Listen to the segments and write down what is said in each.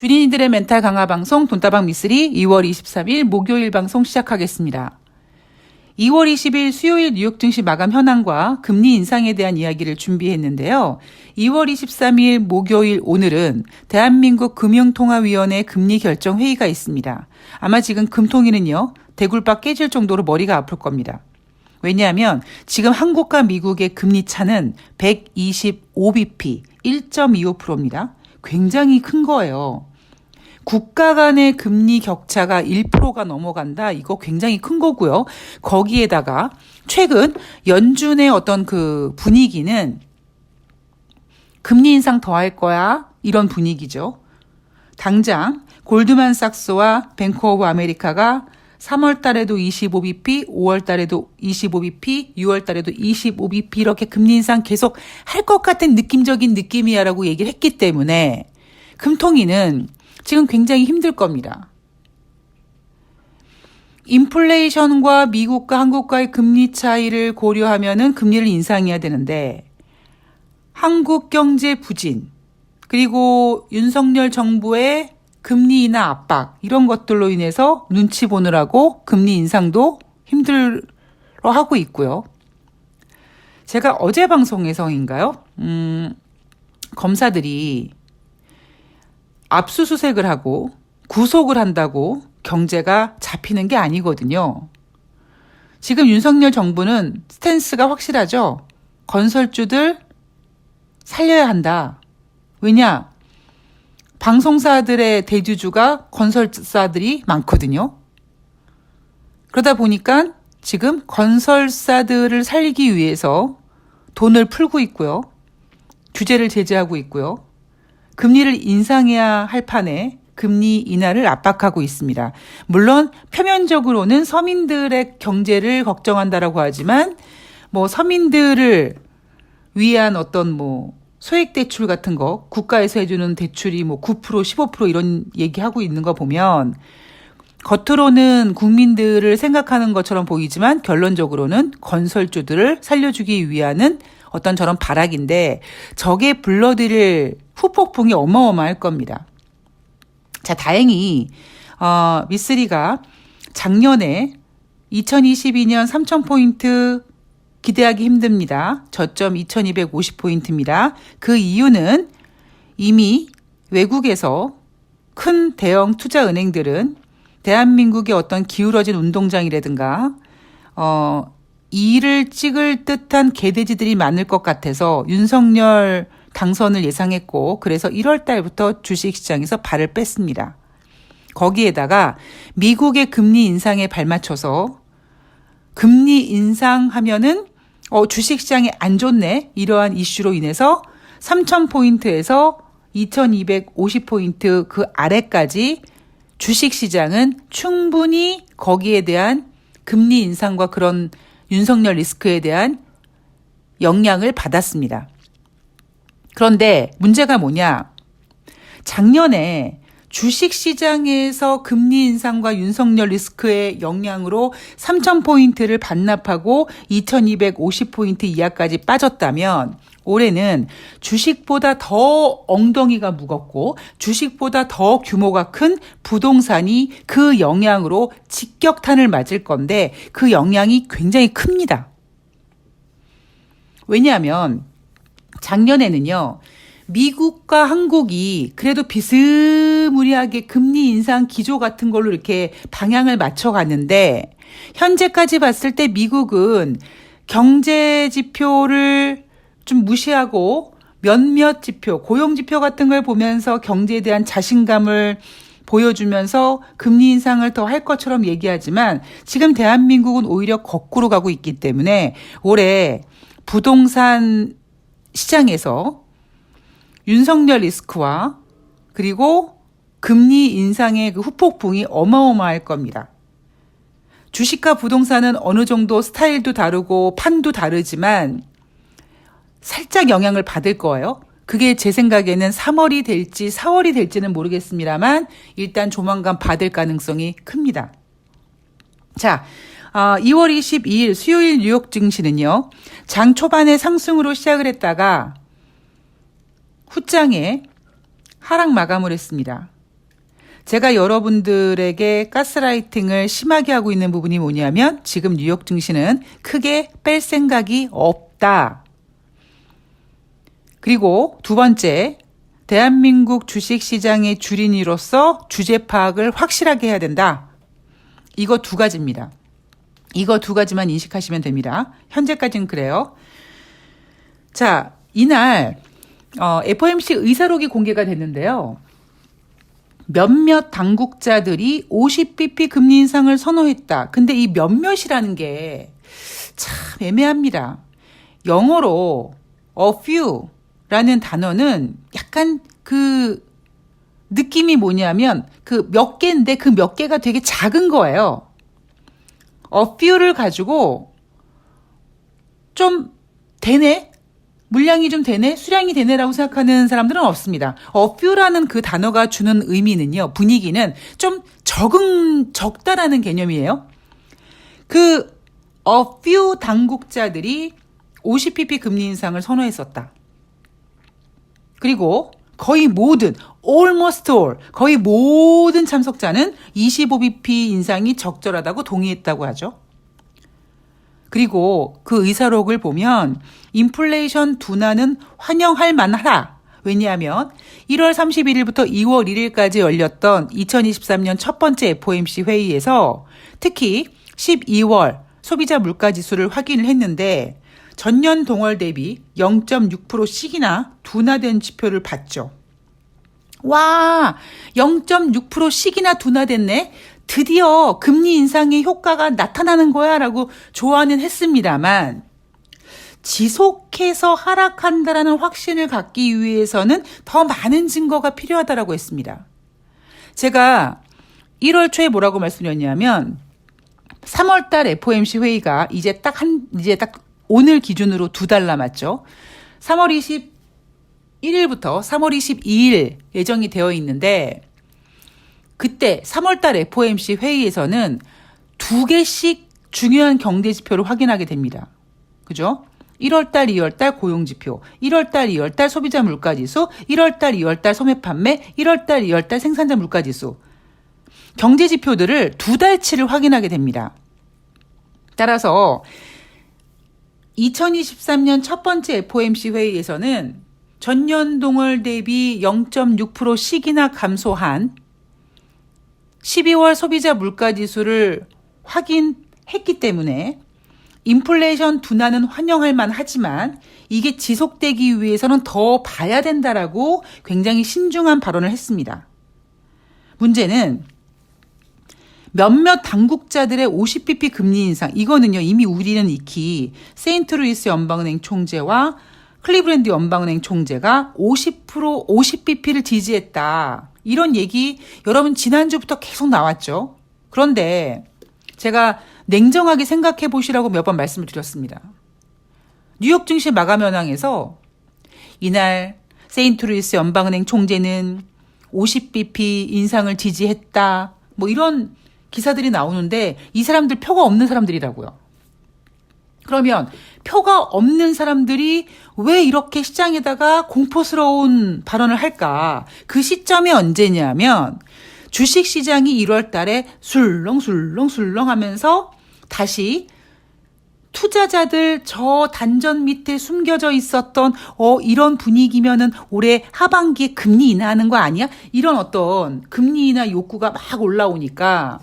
주린이들의 멘탈 강화 방송 돈다방 미쓰리 2월 23일 목요일 방송 시작하겠습니다. 2월 20일 수요일 뉴욕 증시 마감 현황과 금리 인상에 대한 이야기를 준비했는데요. 2월 23일 목요일 오늘은 대한민국 금융통화위원회 금리 결정 회의가 있습니다. 아마 지금 금통위는요, 대굴박 깨질 정도로 머리가 아플 겁니다. 왜냐하면 지금 한국과 미국의 금리 차는 125bp, 1.25%입니다. 굉장히 큰 거예요. 국가 간의 금리 격차가 1%가 넘어간다. 이거 굉장히 큰 거고요. 거기에다가 최근 연준의 어떤 그 분위기는 금리 인상 더 할 거야. 이런 분위기죠. 당장 골드만삭스와 뱅크 오브 아메리카가 3월 달에도 25bp, 5월 달에도 25bp, 6월 달에도 25bp 이렇게 금리 인상 계속 할 것 같은 느낌적인 느낌이야라고 얘기를 했기 때문에 금통위는 지금 굉장히 힘들 겁니다. 인플레이션과 미국과 한국과의 금리 차이를 고려하면은 금리를 인상해야 되는데 한국 경제 부진 그리고 윤석열 정부의 금리 인하 압박 이런 것들로 인해서 눈치 보느라고 금리 인상도 힘들어하고 있고요. 제가 어제 방송에서인가요? 검사들이 압수수색을 하고 구속을 한다고 경제가 잡히는 게 아니거든요. 지금 윤석열 정부는 스탠스가 확실하죠. 건설주들 살려야 한다. 왜냐? 방송사들의 대주주가 건설사들이 많거든요. 그러다 보니까 지금 건설사들을 살리기 위해서 돈을 풀고 있고요. 규제를 제재하고 있고요. 금리를 인상해야 할 판에 금리 인하를 압박하고 있습니다. 물론 표면적으로는 서민들의 경제를 걱정한다라고 하지만 서민들을 위한 어떤 소액 대출 같은 거 국가에서 해주는 대출이 9% 15% 이런 얘기하고 있는 거 보면 겉으로는 국민들을 생각하는 것처럼 보이지만 결론적으로는 건설주들을 살려주기 위한 어떤 저런 발악인데 저게 불러들일 후폭풍이 어마어마할 겁니다. 자, 다행히 미쓰리가 작년에 2022년 3,000포인트 기대하기 힘듭니다. 저점 2250포인트입니다. 그 이유는 이미 외국에서 큰 대형 투자은행들은 대한민국의 어떤 기울어진 운동장이라든가 이를 찍을 듯한 개돼지들이 많을 것 같아서 윤석열 당선을 예상했고 그래서 1월 달부터 주식시장에서 발을 뺐습니다. 거기에다가 미국의 금리 인상에 발맞춰서 금리 인상하면은 주식시장이 안 좋네 이러한 이슈로 인해서 3,000포인트에서 2,250포인트 그 아래까지 주식시장은 충분히 거기에 대한 금리 인상과 그런 윤석열 리스크에 대한 영향을 받았습니다. 그런데 문제가 뭐냐? 작년에 주식시장에서 금리 인상과 윤석열 리스크의 영향으로 3,000포인트를 반납하고 2,250포인트 이하까지 빠졌다면 올해는 주식보다 더 엉덩이가 무겁고 주식보다 더 규모가 큰 부동산이 그 영향으로 직격탄을 맞을 건데 그 영향이 굉장히 큽니다. 왜냐하면 작년에는요. 미국과 한국이 그래도 비스무리하게 금리 인상 기조 같은 걸로 이렇게 방향을 맞춰갔는데 현재까지 봤을 때 미국은 경제 지표를 좀 무시하고 몇몇 지표, 고용 지표 같은 걸 보면서 경제에 대한 자신감을 보여주면서 금리 인상을 더 할 것처럼 얘기하지만 지금 대한민국은 오히려 거꾸로 가고 있기 때문에 올해 부동산 시장에서 윤석열 리스크와 그리고 금리 인상의 그 후폭풍이 어마어마할 겁니다. 주식과 부동산은 어느 정도 스타일도 다르고 판도 다르지만 살짝 영향을 받을 거예요. 그게 제 생각에는 3월이 될지 4월이 될지는 모르겠습니다만 일단 조만간 받을 가능성이 큽니다. 자, 2월 22일 수요일 뉴욕 증시는요. 장 초반에 상승으로 시작을 했다가 후장에 하락 마감을 했습니다. 제가 여러분들에게 가스라이팅을 심하게 하고 있는 부분이 뭐냐면 지금 뉴욕 증시는 크게 뺄 생각이 없다. 그리고 두 번째, 대한민국 주식시장의 주린이로서 주제 파악을 확실하게 해야 된다. 이거 두 가지입니다. 이거 두 가지만 인식하시면 됩니다. 현재까지는 그래요. 자, 이날 FOMC 의사록이 공개가 됐는데요. 몇몇 당국자들이 50bp 금리 인상을 선호했다. 근데 이 몇몇이라는 게 참 애매합니다. 영어로 a few라는 단어는 약간 그 느낌이 뭐냐면 그 몇 개인데 그 몇 개가 되게 작은 거예요. a few를 가지고 좀 되네? 물량이 좀 되네? 수량이 되네라고 생각하는 사람들은 없습니다. a few라는 그 단어가 주는 의미는요, 분위기는 좀 적다라는 개념이에요. 그 a few 당국자들이 50bp 금리 인상을 선호했었다. 그리고 거의 모든, almost all, 거의 모든 참석자는 25bp 인상이 적절하다고 동의했다고 하죠. 그리고 그 의사록을 보면 인플레이션 둔화는 환영할 만하다. 왜냐하면 1월 31일부터 2월 1일까지 열렸던 2023년 첫 번째 FOMC 회의에서 특히 12월 소비자 물가지수를 확인을 했는데 전년 동월 대비 0.6%씩이나 둔화된 지표를 봤죠. 와, 0.6%씩이나 둔화됐네? 드디어 금리 인상의 효과가 나타나는 거야 라고 좋아는 했습니다만 지속해서 하락한다라는 확신을 갖기 위해서는 더 많은 증거가 필요하다라고 했습니다. 제가 1월 초에 뭐라고 말씀드렸냐면 3월 달 FOMC 회의가 이제 딱 오늘 기준으로 2달 남았죠. 3월 21일부터 3월 22일 예정이 되어 있는데 그때 3월달 FOMC 회의에서는 2개씩 중요한 경제 지표를 확인하게 됩니다. 그죠? 1월달, 2월달 고용지표, 1월달, 2월달 소비자 물가지수, 1월달, 2월달 소매 판매, 1월달, 2월달 생산자 물가지수. 경제 지표들을 2달치를 확인하게 됩니다. 따라서 2023년 첫 번째 FOMC 회의에서는 전년 동월 대비 0.6%씩이나 감소한 12월 소비자 물가지수를 확인했기 때문에 인플레이션 둔화는 환영할 만하지만 이게 지속되기 위해서는 더 봐야 된다라고 굉장히 신중한 발언을 했습니다. 문제는 몇몇 당국자들의 50bp 금리 인상, 이거는요 이미 우리는 익히 세인트루이스 연방은행 총재와 클리브랜드 연방은행 총재가 50bp를 지지했다. 이런 얘기 여러분 지난주부터 계속 나왔죠. 그런데 제가 냉정하게 생각해 보시라고 몇 번 말씀을 드렸습니다. 뉴욕 증시 마감 현황에서 이날 세인트루이스 연방은행 총재는 50bp 인상을 지지했다. 뭐 이런 기사들이 나오는데 이 사람들 표가 없는 사람들이라고요. 그러면 표가 없는 사람들이 왜 이렇게 시장에다가 공포스러운 발언을 할까? 그 시점이 언제냐면 주식시장이 1월 달에 술렁술렁 하면서 다시 투자자들 저 단전 밑에 숨겨져 있었던 이런 분위기면은 올해 하반기에 금리 인하하는 거 아니야? 이런 어떤 금리 인하 욕구가 막 올라오니까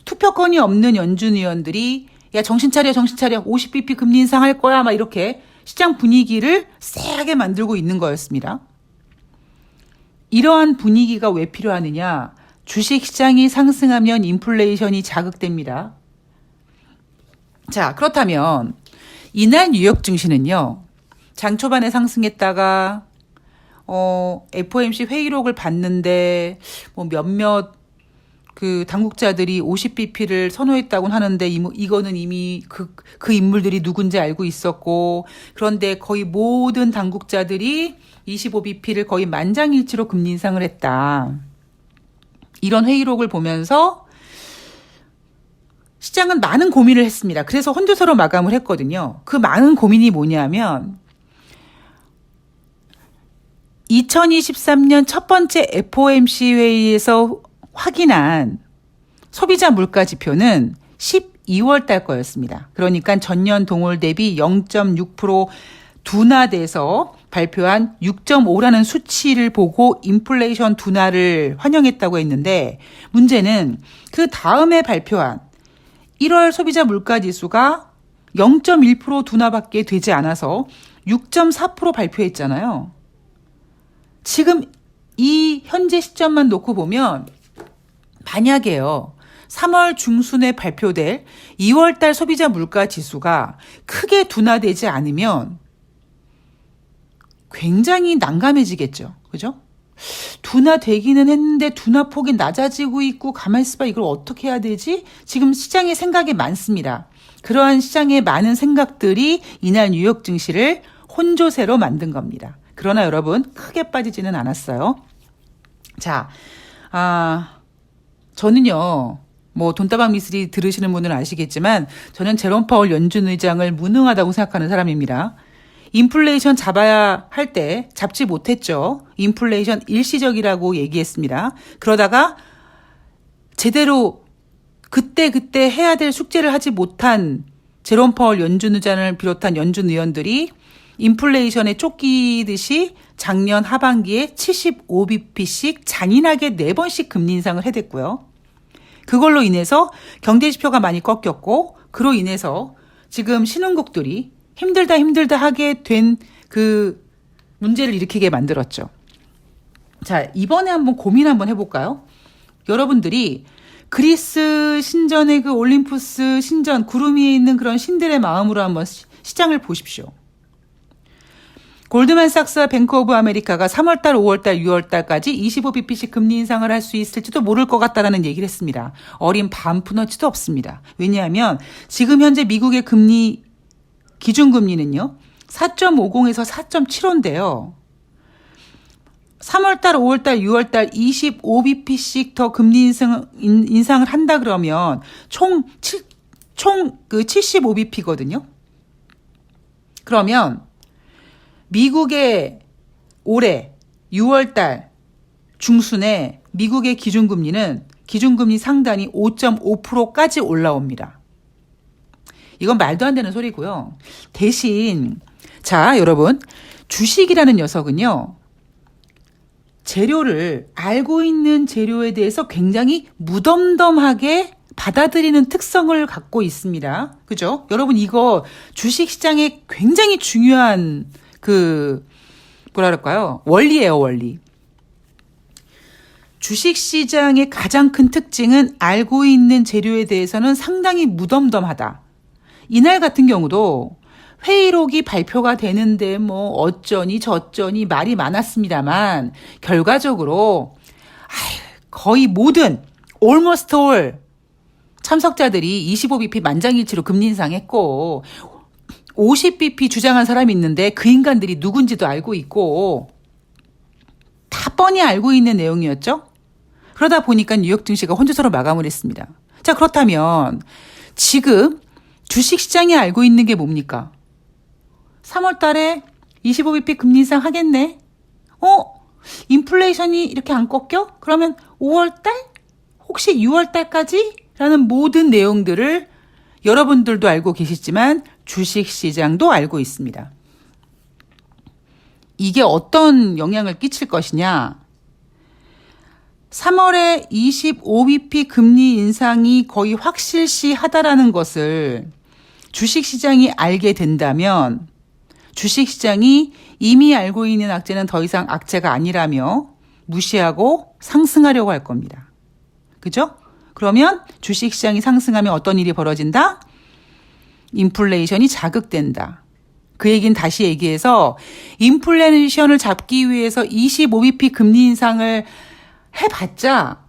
투표권이 없는 연준 의원들이 야 정신 차려 50bp 금리 인상할 거야 막 이렇게 시장 분위기를 쎄하게 만들고 있는 거였습니다. 이러한 분위기가 왜 필요하느냐? 주식시장이 상승하면 인플레이션이 자극됩니다. 자, 그렇다면 이날 뉴욕 증시는요. 장 초반에 상승했다가 FOMC 회의록을 봤는데 뭐 몇몇 그 당국자들이 50bp를 선호했다고는 하는데 이거는 이미 그 인물들이 누군지 알고 있었고 그런데 거의 모든 당국자들이 25bp를 거의 만장일치로 금리 인상을 했다. 이런 회의록을 보면서 시장은 많은 고민을 했습니다. 그래서 혼조서로 마감을 했거든요. 그 많은 고민이 뭐냐면 2023년 첫 번째 FOMC 회의에서 확인한 소비자 물가 지표는 12월 달 거였습니다. 그러니까 전년 동월 대비 0.6% 둔화돼서 발표한 6.5라는 수치를 보고 인플레이션 둔화를 환영했다고 했는데, 문제는 그 다음에 발표한 1월 소비자 물가 지수가 0.1% 둔화밖에 되지 않아서 6.4% 발표했잖아요. 지금 이 현재 시점만 놓고 보면 만약에요, 3월 중순에 발표될 2월 달 소비자 물가 지수가 크게 둔화되지 않으면 굉장히 난감해지겠죠. 그죠? 둔화되기는 했는데 둔화폭이 낮아지고 있고 가만히 있어봐, 이걸 어떻게 해야 되지? 지금 시장에 생각이 많습니다. 그러한 시장의 많은 생각들이 이날 뉴욕 증시를 혼조세로 만든 겁니다. 그러나 여러분, 크게 빠지지는 않았어요. 자, 저는요, 뭐 돈다방 미스리 들으시는 분들은 아시겠지만 저는 제롬 파월 연준 의장을 무능하다고 생각하는 사람입니다. 인플레이션 잡아야 할 때 잡지 못했죠. 인플레이션 일시적이라고 얘기했습니다. 그러다가 제대로 그때 해야 될 숙제를 하지 못한 제롬 파월 연준 의장을 비롯한 연준 의원들이 인플레이션에 쫓기듯이 작년 하반기에 75bp씩 잔인하게 4번씩 금리 인상을 해댔고요. 그걸로 인해서 경제지표가 많이 꺾였고, 그로 인해서 지금 신흥국들이 힘들다 하게 된 그 문제를 일으키게 만들었죠. 자, 이번에 한번 고민 한번 해볼까요? 여러분들이 그리스 신전의 그 올림푸스 신전, 구름 위에 있는 그런 신들의 마음으로 한번 시장을 보십시오. 골드만삭스와 뱅크 오브 아메리카가 3월달, 5월달, 6월달까지 25bp씩 금리 인상을 할 수 있을지도 모를 것 같다라는 얘기를 했습니다. 어린 반푼어치도 없습니다. 왜냐하면 지금 현재 미국의 금리 기준금리는요, 4.50에서 4.75인데요. 3월달, 5월달, 6월달 25bp씩 더 금리 인상을 한다 그러면 총 75bp거든요. 그러면 미국의 올해 6월달 중순에 미국의 기준금리 상단이 5.5%까지 올라옵니다. 이건 말도 안 되는 소리고요. 대신 자, 여러분, 주식이라는 녀석은요, 재료를 알고 있는 재료에 대해서 굉장히 무덤덤하게 받아들이는 특성을 갖고 있습니다. 그죠? 여러분, 이거 주식시장에 굉장히 중요한 원리예요, 원리. 주식시장의 가장 큰 특징은 알고 있는 재료에 대해서는 상당히 무덤덤하다. 이날 같은 경우도 회의록이 발표가 되는데 뭐 어쩌니 저쩌니 말이 많았습니다만, 결과적으로 거의 모든 almost all 참석자들이 25bp 만장일치로 금리 인상했고, 50bp 주장한 사람이 있는데 그 인간들이 누군지도 알고 있고 다 뻔히 알고 있는 내용이었죠. 그러다 보니까 뉴욕 증시가 혼조세로 마감을 했습니다. 자, 그렇다면 지금 주식시장이 알고 있는 게 뭡니까? 3월 달에 25bp 금리 인상 하겠네. 인플레이션이 이렇게 안 꺾여? 그러면 5월 달? 혹시 6월 달까지? 라는 모든 내용들을 여러분들도 알고 계시지만 주식시장도 알고 있습니다. 이게 어떤 영향을 끼칠 것이냐? 3월에 25bp 금리 인상이 거의 확실시하다라는 것을 주식시장이 알게 된다면, 주식시장이 이미 알고 있는 악재는 더 이상 악재가 아니라며 무시하고 상승하려고 할 겁니다. 그죠? 그러면 주식시장이 상승하면 어떤 일이 벌어진다? 인플레이션이 자극된다. 그 얘기는 다시 얘기해서 인플레이션을 잡기 위해서 25bp 금리 인상을 해봤자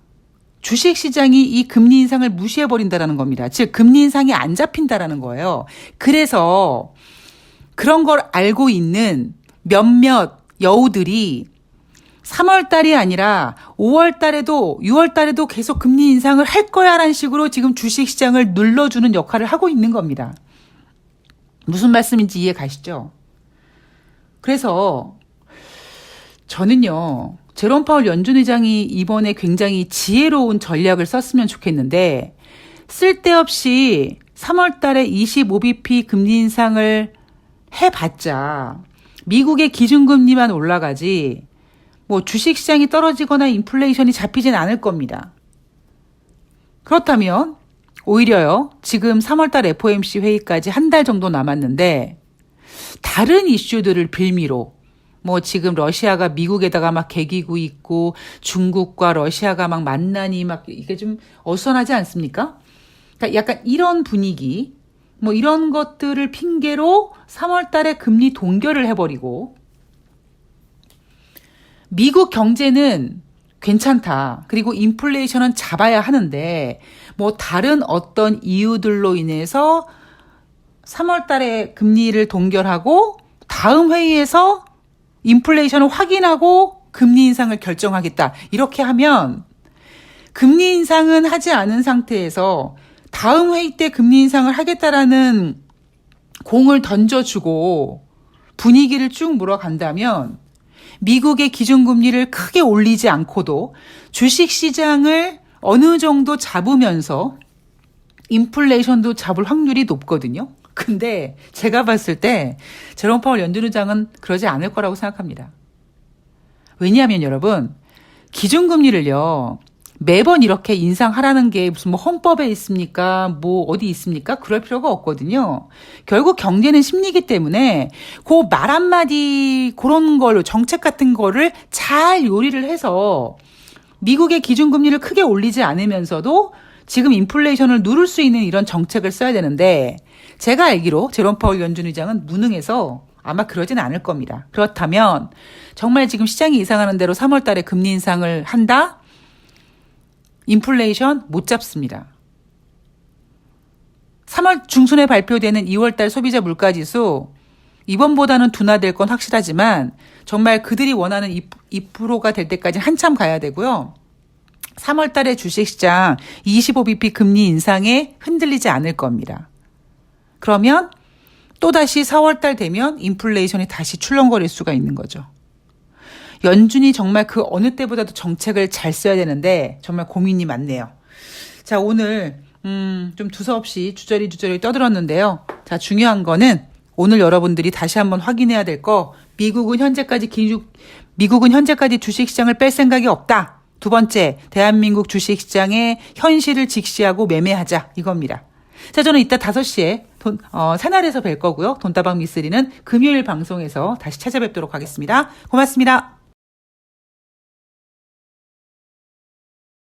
주식시장이 이 금리 인상을 무시해버린다는 겁니다. 즉 금리 인상이 안 잡힌다는 거예요. 그래서 그런 걸 알고 있는 몇몇 여우들이 3월 달이 아니라 5월 달에도 6월 달에도 계속 금리 인상을 할 거야라는 식으로 지금 주식시장을 눌러주는 역할을 하고 있는 겁니다. 무슨 말씀인지 이해 가시죠? 그래서 저는요, 제롬 파월 연준 의장이 이번에 굉장히 지혜로운 전략을 썼으면 좋겠는데 쓸데없이 3월 달에 25bp 금리 인상을 해봤자 미국의 기준금리만 올라가지 뭐 주식시장이 떨어지거나 인플레이션이 잡히진 않을 겁니다. 그렇다면 오히려요. 지금 3월 달 FOMC 회의까지 한 달 정도 남았는데 다른 이슈들을 빌미로 뭐 지금 러시아가 미국에다가 막 개기고 있고 중국과 러시아가 막 만나니 막 이게 좀 어수선하지 않습니까? 그러니까 약간 이런 분위기 뭐 이런 것들을 핑계로 3월 달에 금리 동결을 해버리고 미국 경제는 괜찮다. 그리고 인플레이션은 잡아야 하는데 뭐 다른 어떤 이유들로 인해서 3월 달에 금리를 동결하고 다음 회의에서 인플레이션을 확인하고 금리 인상을 결정하겠다. 이렇게 하면 금리 인상은 하지 않은 상태에서 다음 회의 때 금리 인상을 하겠다라는 공을 던져주고 분위기를 쭉 몰아간다면 미국의 기준금리를 크게 올리지 않고도 주식시장을 어느 정도 잡으면서 인플레이션도 잡을 확률이 높거든요. 근데 제가 봤을 때 제롬 파월 연준 의장은 그러지 않을 거라고 생각합니다. 왜냐하면 여러분 기준금리를요. 매번 이렇게 인상하라는 게 무슨 뭐 헌법에 있습니까? 뭐 어디 있습니까? 그럴 필요가 없거든요. 결국 경제는 심리이기 때문에 그 말 한마디 그런 걸로 정책 같은 거를 잘 요리를 해서 미국의 기준금리를 크게 올리지 않으면서도 지금 인플레이션을 누를 수 있는 이런 정책을 써야 되는데 제가 알기로 제롬 파월 연준 의장은 무능해서 아마 그러진 않을 겁니다. 그렇다면 정말 지금 시장이 예상하는 대로 3월 달에 금리 인상을 한다? 인플레이션 못 잡습니다. 3월 중순에 발표되는 2월 달 소비자 물가지수 이번보다는 둔화될 건 확실하지만 정말 그들이 원하는 2%가 될 때까지 한참 가야 되고요. 3월 달에 주식시장 25bp 금리 인상에 흔들리지 않을 겁니다. 그러면 또다시 4월 달 되면 인플레이션이 다시 출렁거릴 수가 있는 거죠. 연준이 정말 그 어느 때보다도 정책을 잘 써야 되는데 정말 고민이 많네요. 자, 오늘 좀 두서없이 주저리 떠들었는데요. 자, 중요한 거는 오늘 여러분들이 다시 한번 확인해야 될 거 미국은 현재까지 주식시장을 뺄 생각이 없다. 두 번째, 대한민국 주식시장의 현실을 직시하고 매매하자 이겁니다. 자, 저는 이따 5시에 새날에서 뵐 거고요. 돈다방 미쓰리는 금요일 방송에서 다시 찾아뵙도록 하겠습니다. 고맙습니다.